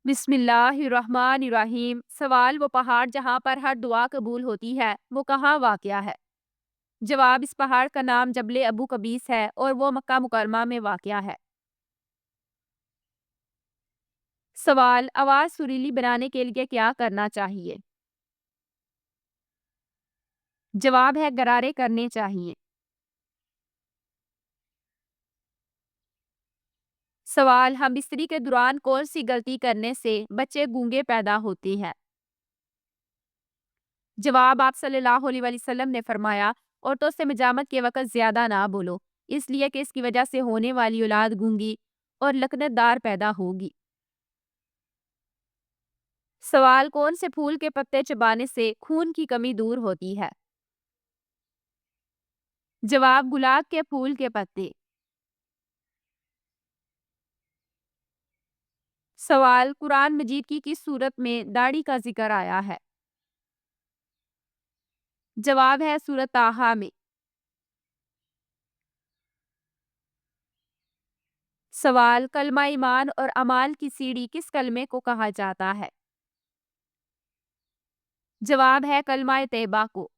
بسم اللہ الرحمن الرحیم۔ سوال: وہ پہاڑ جہاں پر ہر دعا قبول ہوتی ہے وہ کہاں واقع ہے؟ جواب: اس پہاڑ کا نام جبل ابو قبیس ہے اور وہ مکہ مکرمہ میں واقع ہے۔ سوال: آواز سریلی بنانے کے لیے کیا کرنا چاہیے؟ جواب ہے غرارے کرنے چاہیے۔ سوال: ہم بستری کے دوران کون سی غلطی کرنے سے بچے گونگے پیدا ہوتے ہیں؟ جواب: آپ صلی اللہ علیہ وسلم نے فرمایا، عورتوں سے مجامت کے وقت زیادہ نہ بولو، اس لیے کہ اس کی وجہ سے ہونے والی اولاد گونگی اور لکنت دار پیدا ہوگی۔ سوال: کون سے پھول کے پتے چبانے سے خون کی کمی دور ہوتی ہے؟ جواب: گلاب کے پھول کے پتے۔ سوال: قرآن مجید کی کس سورت میں داڑھی کا ذکر آیا ہے؟ جواب ہے سورۃ طٰہٰ میں۔ سوال: کلمہ ایمان اور اعمال کی سیڑھی کس کلمے کو کہا جاتا ہے؟ جواب ہے کلمہ طیبہ کو۔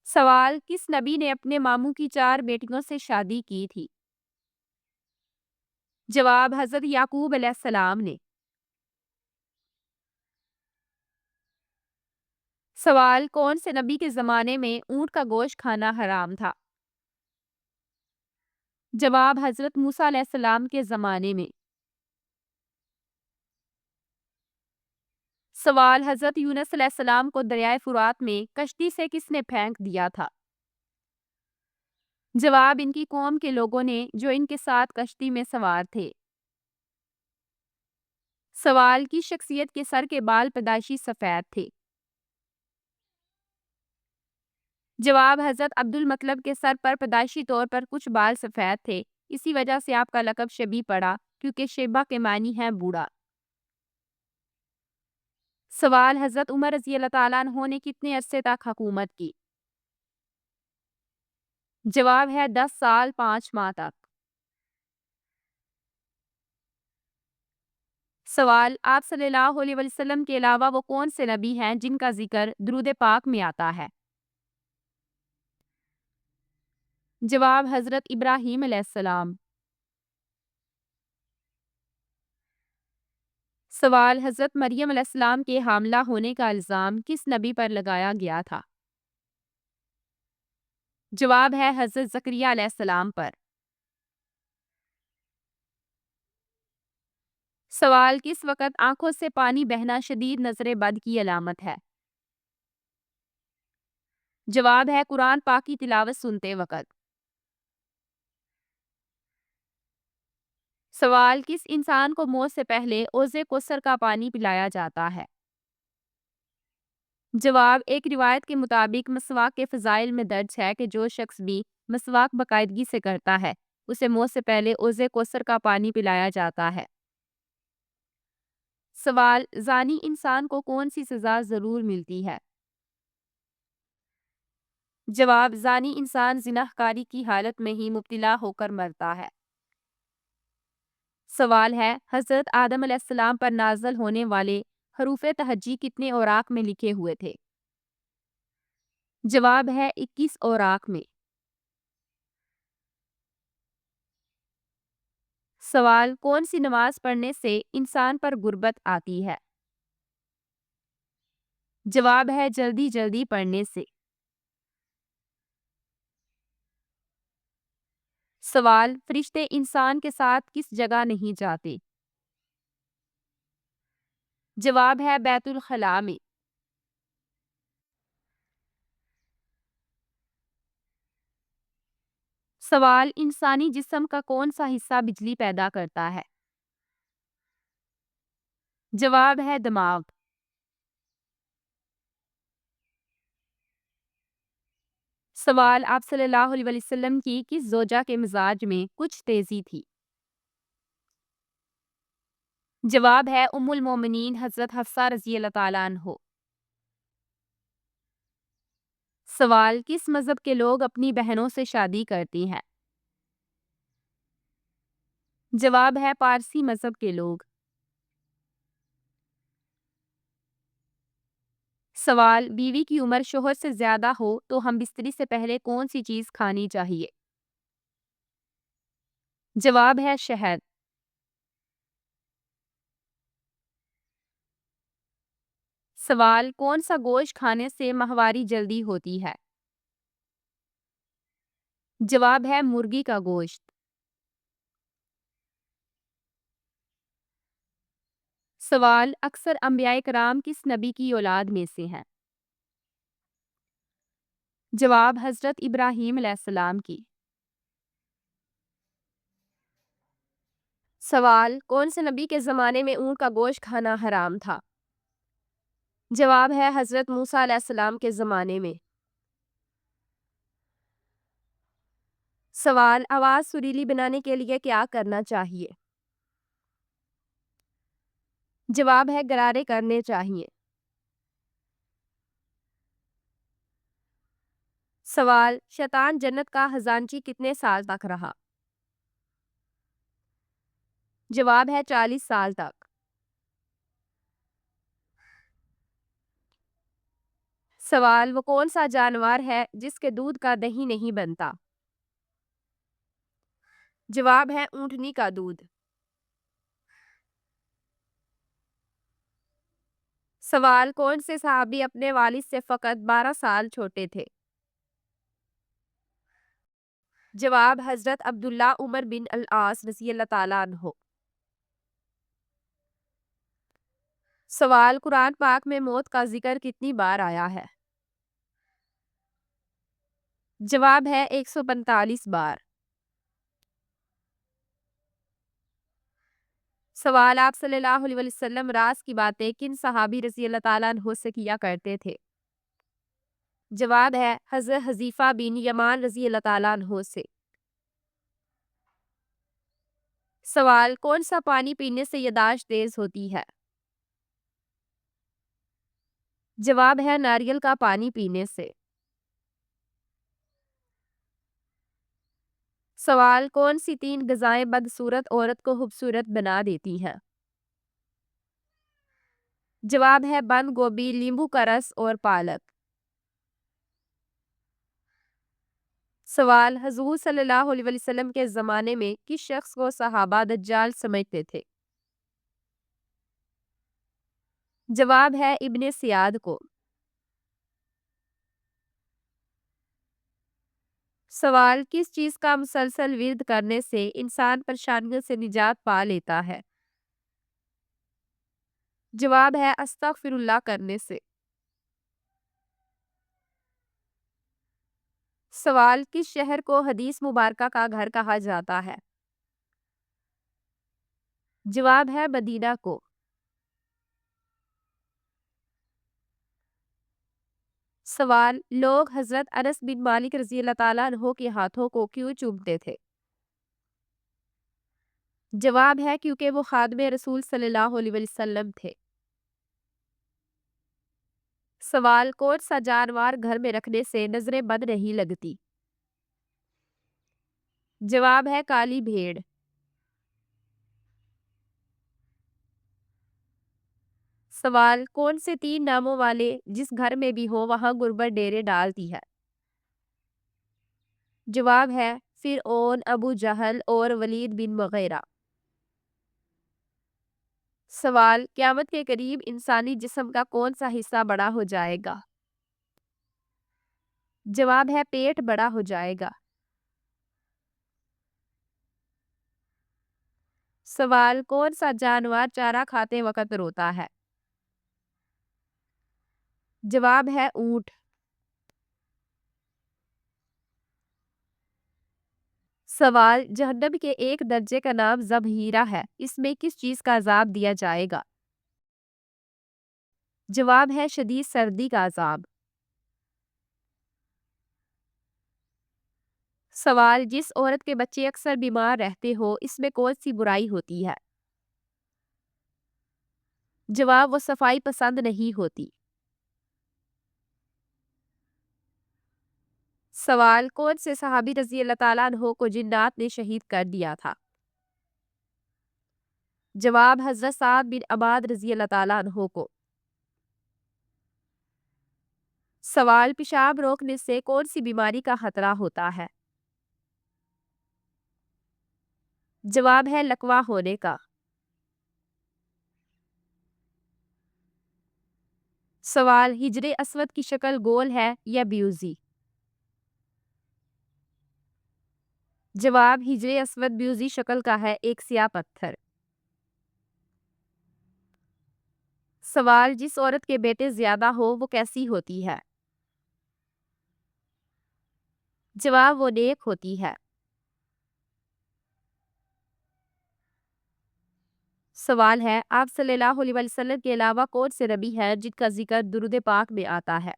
سوال: کس نبی نے اپنے ماموں کی 4 بیٹیوں سے شادی کی تھی؟ جواب: حضرت یعقوب علیہ السلام نے۔ سوال: کون سے نبی کے زمانے میں اونٹ کا گوشت کھانا حرام تھا؟ جواب: حضرت موسیٰ علیہ السلام کے زمانے میں۔ سوال: حضرت یونس علیہ السلام کو دریائے فرات میں کشتی سے کس نے پھینک دیا تھا؟ جواب: ان کی قوم کے لوگوں نے جو ان کے ساتھ کشتی میں سوار تھے۔ سوال: کی شخصیت کے سر کے بال پیدائشی سفید تھے؟ جواب: حضرت عبد المطلب کے سر پر پیدائشی طور پر کچھ بال سفید تھے، اسی وجہ سے آپ کا لقب شیبی پڑا، کیونکہ شیبہ کے معنی ہے بوڑھا۔ سوال: حضرت عمر رضی اللہ تعالیٰ عنہ نے کتنے عرصے تک حکومت کی؟ جواب ہے 10 سال 5 ماہ تک۔ سوال: آپ صلی اللہ علیہ وسلم کے علاوہ وہ کون سے نبی ہیں جن کا ذکر درود پاک میں آتا ہے؟ جواب: حضرت ابراہیم علیہ السلام۔ سوال: حضرت مریم علیہ السلام کے حاملہ ہونے کا الزام کس نبی پر لگایا گیا تھا؟ جواب ہے حضرت زکریا علیہ السلام پر۔ سوال: کس وقت آنکھوں سے پانی بہنا شدید نظر بد کی علامت ہے؟ جواب ہے قرآن پاک کی تلاوت سنتے وقت۔ سوال: کس انسان کو موت سے پہلے حوض کوثر کا پانی پلایا جاتا ہے؟ جواب: ایک روایت کے مطابق مسواک کے فضائل میں درج ہے کہ جو شخص بھی مسواک باقاعدگی سے کرتا ہے اسے موت سے پہلے حوض کوثر کا پانی پلایا جاتا ہے۔ سوال: زانی انسان کو کون سی سزا ضرور ملتی ہے؟ جواب: زانی انسان زنا کاری کی حالت میں ہی مبتلا ہو کر مرتا ہے۔ سوال ہے: حضرت آدم علیہ السلام پر نازل ہونے والے حروف تہجی کتنے اوراق میں لکھے ہوئے تھے؟ جواب ہے 21 اوراق میں۔ سوال: کون سی نماز پڑھنے سے انسان پر غربت آتی ہے؟ جواب ہے جلدی جلدی پڑھنے سے۔ سوال: فرشتے انسان کے ساتھ کس جگہ نہیں جاتے؟ جواب ہے بیت الخلاء میں۔ سوال: انسانی جسم کا کون سا حصہ بجلی پیدا کرتا ہے؟ جواب ہے دماغ۔ سوال: آپ صلی اللہ علیہ وسلم کی کس زوجہ کے مزاج میں کچھ تیزی تھی؟ جواب ہے ام المومنین حضرت حفصہ رضی اللہ تعالیٰ عنہ۔ سوال: کس مذہب کے لوگ اپنی بہنوں سے شادی کرتی ہیں؟ جواب ہے پارسی مذہب کے لوگ۔ سوال، بیوی کی عمر شوہر سے زیادہ ہو تو ہم بستری سے پہلے کون سی چیز کھانی چاہیے؟ جواب ہے شہد۔ سوال، کون سا گوشت کھانے سے ماہواری جلدی ہوتی ہے؟ جواب ہے مرغی کا گوشت۔ سوال، اکثر انبیاء کرام کس نبی کی اولاد میں سے ہیں؟ جواب حضرت ابراہیم علیہ السلام کی۔ سوال، کون سے نبی کے زمانے میں اونٹ کا گوشت کھانا حرام تھا؟ جواب ہے حضرت موسیٰ علیہ السلام کے زمانے میں۔ سوال، آواز سریلی بنانے کے لیے کیا کرنا چاہیے؟ جواب ہے غرارے کرنے چاہیے۔ سوال، شیطان جنت کا خزانچی کتنے سال تک رہا؟ جواب ہے 40 سال تک۔ سوال، وہ کون سا جانور ہے جس کے دودھ کا دہی نہیں بنتا؟ جواب ہے اونٹنی کا دودھ۔ سوال، کون سے صحابی اپنے والد سے فقط 12 سال چھوٹے تھے؟ جواب حضرت عبداللہ عمر بن العاص رضی اللہ تعالیٰ عنہ۔ سوال، قرآن پاک میں موت کا ذکر کتنی بار آیا ہے؟ جواب ہے 145 بار۔ سوال، آپ صلی اللہ علیہ وسلم راز کی باتیں کن صحابی رضی اللہ تعالیٰ عنہ سے کیا کرتے تھے؟ جواب ہے حضرت حذیفہ بن یمان رضی اللہ تعالیٰ عنہ سے۔ سوال، کون سا پانی پینے سے یادداشت تیز ہوتی ہے؟ جواب ہے ناریل کا پانی پینے سے۔ سوال، کون سی 3 غذائیں بدصورت عورت کو خوبصورت بنا دیتی ہیں؟ جواب ہے بند گوبھی، لیمبو کا رس اور پالک۔ سوال، حضور صلی اللہ علیہ وسلم کے زمانے میں کس شخص کو صحابہ دجال سمجھتے تھے؟ جواب ہے ابن سیاد کو۔ سوال، کس چیز کا مسلسل ورد کرنے سے انسان پریشانیوں سے نجات پا لیتا ہے؟ جواب ہے استغفر اللہ کرنے سے۔ سوال، کس شہر کو حدیث مبارکہ کا گھر کہا جاتا ہے؟ جواب ہے مدینہ کو۔ سوال، لوگ حضرت انس بن مالک رضی اللہ تعالیٰ عنہ کے ہاتھوں کو کیوں چومتے تھے؟ جواب ہے کیونکہ وہ خادم رسول صلی اللہ علیہ وسلم تھے۔ سوال، کون سا جانور گھر میں رکھنے سے نظریں بد نہیں لگتی؟ جواب ہے کالی بھیڑ۔ سوال، کون سے 3 ناموں والے جس گھر میں بھی ہو وہاں غربت ڈیرے ڈالتی ہے؟ جواب ہے فرعون، ابو جہل اور ولید بن مغیرہ۔ سوال، قیامت کے قریب انسانی جسم کا کون سا حصہ بڑا ہو جائے گا؟ جواب ہے پیٹ بڑا ہو جائے گا۔ سوال، کون سا جانور چارہ کھاتے وقت روتا ہے؟ جواب ہے اونٹ۔ سوال، جہنم کے ایک درجے کا نام زبہیرہ ہے، اس میں کس چیز کا عذاب دیا جائے گا؟ جواب ہے شدید سردی کا عذاب۔ سوال، جس عورت کے بچے اکثر بیمار رہتے ہو اس میں کون سی برائی ہوتی ہے؟ جواب، وہ صفائی پسند نہیں ہوتی۔ سوال، کون سے صحابی رضی اللہ تعالیٰ عنہ کو جنات نے شہید کر دیا تھا؟ جواب حضرت سعد بن عباد رضی اللہ تعالیٰ عنہ کو۔ سوال پیشاب روکنے سے کون سی بیماری کا خطرہ ہوتا ہے؟ جواب ہے لکوہ ہونے کا۔ سوال حجر اسود کی شکل گول ہے یا بیوزی؟ جواب حجر اسود بیوزی شکل کا ہے، ایک سیاہ پتھر۔ سوال جس عورت کے بیٹے زیادہ ہو وہ کیسی ہوتی ہے؟ جواب وہ نیک ہوتی ہے۔ سوال ہے آپ صلی اللہ علیہ وسلم کے علاوہ کون سے نبی ہے جن کا ذکر درود پاک میں آتا ہے؟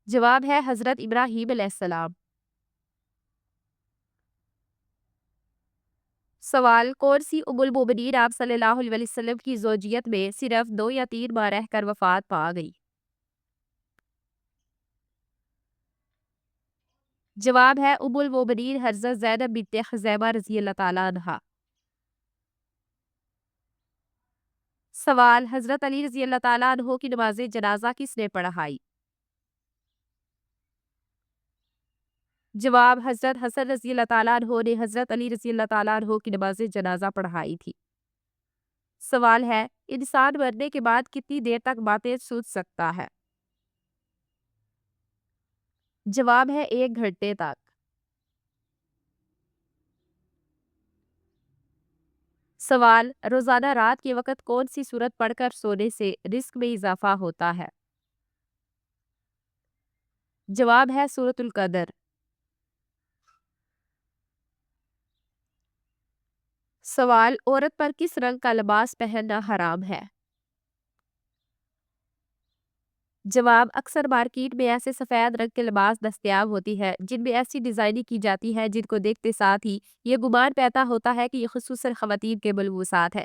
جواب ہے حضرت ابراہیم علیہ السلام۔ سوال کون سی ام المومنین آپ صلی اللہ علیہ وسلم کی زوجیت میں صرف 2 یا 3 ماہ رہ کر وفات پا گئی؟ جواب ہے ام المومنین حضرت زینب بنت خزیمہ رضی اللہ تعالیٰ عنہا۔ سوال حضرت علی رضی اللہ تعالیٰ عنہ کی نماز جنازہ کس نے پڑھائی؟ جواب حضرت حسن رضی اللہ تعالیٰ عنہ نے حضرت علی رضی اللہ تعالیٰ عنہ کی نماز جنازہ پڑھائی تھی۔ سوال ہے انسان مرنے کے بعد کتنی دیر تک باتیں سن سکتا ہے؟ جواب ہے 1 گھنٹے تک۔ سوال روزانہ رات کے وقت کون سی سورت پڑھ کر سونے سے رزق میں اضافہ ہوتا ہے؟ جواب ہے سورۃ القدر۔ سوال عورت پر کس رنگ کا لباس پہننا حرام ہے؟ جواب اکثر مارکیٹ میں ایسے سفید رنگ کے لباس دستیاب ہوتی ہے جن میں ایسی ڈیزائننگ کی جاتی ہے جن کو دیکھتے ساتھ ہی یہ گمان پیدا ہوتا ہے کہ یہ خصوصاً خواتین کے ملبوسات ہے،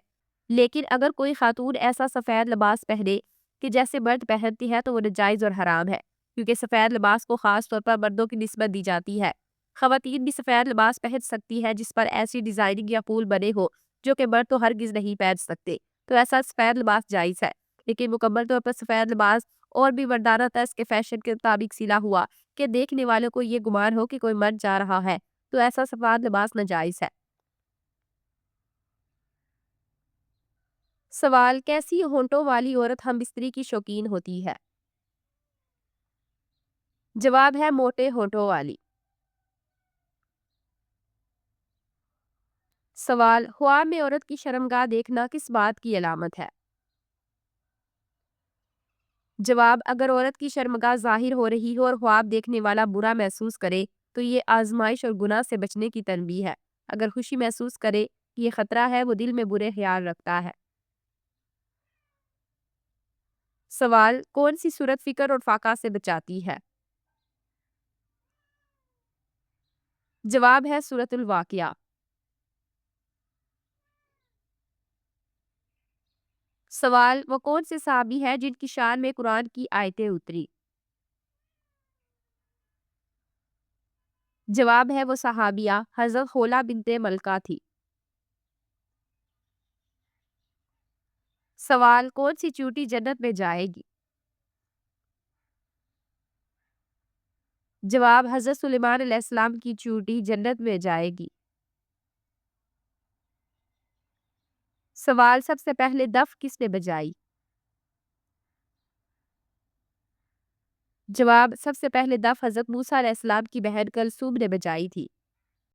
لیکن اگر کوئی خاتون ایسا سفید لباس پہنے کہ جیسے مرد پہنتی ہے تو وہ ناجائز اور حرام ہے، کیونکہ سفید لباس کو خاص طور پر مردوں کی نسبت دی جاتی ہے۔ خواتین بھی سفید لباس پہن سکتی ہے جس پر ایسی ڈیزائننگ یا پھول بنے ہو جو کہ مرد تو ہرگز نہیں پہن سکتے، تو ایسا سفید لباس جائز ہے، لیکن مکمل طور پر سفید لباس اور بھی مردانہ طرز کے فیشن کے مطابق سلا ہوا کہ دیکھنے والوں کو یہ گمان ہو کہ کوئی مرد جا رہا ہے تو ایسا سفید لباس ناجائز ہے۔ سوال کیسی ہونٹوں والی عورت ہم بستری کی شوقین ہوتی ہے؟ جواب ہے موٹے ہونٹوں والی۔ سوال خواب میں عورت کی شرمگاہ دیکھنا کس بات کی علامت ہے؟ جواب اگر عورت کی شرمگاہ ظاہر ہو رہی ہو اور خواب دیکھنے والا برا محسوس کرے تو یہ آزمائش اور گناہ سے بچنے کی تنبیہ ہے، اگر خوشی محسوس کرے کہ یہ خطرہ ہے وہ دل میں برے خیال رکھتا ہے۔ سوال کون سی صورت فکر اور فاقہ سے بچاتی ہے؟ جواب ہے سورۃ الواقعہ۔ سوال وہ کون سے صحابی ہے جن کی شان میں قرآن کی آیتیں اتری؟ جواب ہے وہ صحابیہ حضرت خولہ بنت ملکہ تھی۔ سوال کون سی چیونٹی جنت میں جائے گی؟ جواب حضرت سلیمان علیہ السلام کی چیونٹی جنت میں جائے گی۔ سوال سب سے پہلے دف کس نے بجائی؟ جواب سب سے پہلے دف حضرت موسیٰ علیہ السلام کی بہن کلثوم نے بجائی تھی۔